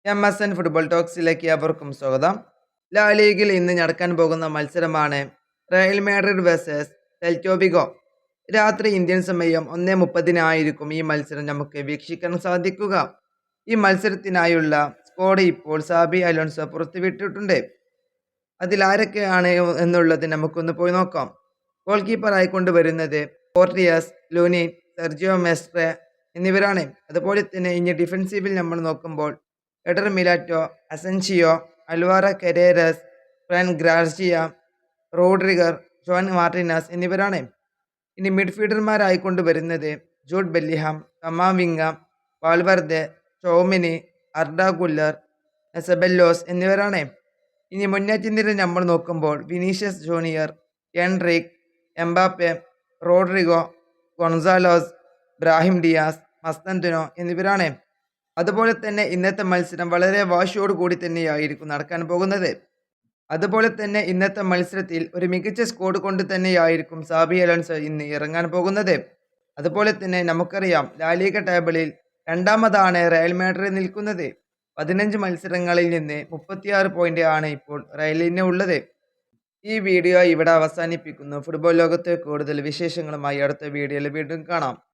MSN football ടോക്സിലേക്ക് അവർക്കും സ്വാഗതം. ലാ ലീഗിൽ ഇന്ന് നടക്കാൻ പോകുന്ന മത്സരമാണ് റയൽ മാഡ്രിഡ് വേഴ്സസ് സെൽറ്റോ വിഗോ. രാത്രി ഇന്ത്യൻ സമയം 1:30 ഈ മത്സരം നമുക്ക് വീക്ഷിക്കാൻ സാധിക്കുക. ഈ മത്സരത്തിനായുള്ള സ്ക്വാഡ് ഇപ്പോൾ സാബി അലോൺസോ പുറത്തുവിട്ടിട്ടുണ്ട്. അതിൽ ആരൊക്കെയാണ് എന്നുള്ളത് നമുക്കൊന്ന് പോയി നോക്കാം. ഗോൾ കീപ്പറായി കൊണ്ടുവരുന്നത് പോർട്ടിയസ്, ലൂനി, സെർജിയോ മെസ്ട്രെ എന്നിവരാണ്. അതുപോലെ തന്നെ ഇനി ഡിഫൻസീവിൽ നമ്മൾ നോക്കുമ്പോൾ Eder Militao, Asensio, Alvaro Carreras, Fran Garcia, Rudiger, John Martinez എന്നിവരാണ്. ഇനി മിഡ്ഫീൽഡർമാരായി കൊണ്ടുവരുന്നത് Jude Bellingham, Camavinga, Valverde, Tchouameni, Arda Guler, Ceballos എന്നിവരാണ്. ഇനി മുന്നേറ്റ നിര നമ്മൾ നോക്കുമ്പോൾ Vinicius Junior, Endrick, Mbappe, Rodrygo, Gonzalo, Brahim Diaz, Mastantuono എന്നിവരാണ്. അതുപോലെ തന്നെ ഇന്നത്തെ മത്സരം വളരെ വാശിയോട് കൂടി തന്നെയായിരിക്കും നടക്കാൻ പോകുന്നത്. അതുപോലെ തന്നെ ഇന്നത്തെ മത്സരത്തിൽ ഒരു മികച്ച സ്കോഡ് കൊണ്ട് തന്നെയായിരിക്കും സാബി അലോൺസോ ഇന്ന് ഇറങ്ങാൻ പോകുന്നത്. അതുപോലെ തന്നെ നമുക്കറിയാം ലാലിഗ ടേബിളിൽ രണ്ടാമതാണ് റയൽ മാഡ്രിഡ് നിൽക്കുന്നത്. 15 മത്സരങ്ങളിൽ നിന്ന് 36 പോയിന്റ് ആണ് ഇപ്പോൾ റയലിന് ഉള്ളത്. ഈ വീഡിയോ ഇവിടെ അവസാനിപ്പിക്കുന്നു. ഫുട്ബോൾ ലോകത്തെ കൂടുതൽ വിശേഷങ്ങളുമായി അടുത്ത വീഡിയോയിൽ വീണ്ടും കാണാം.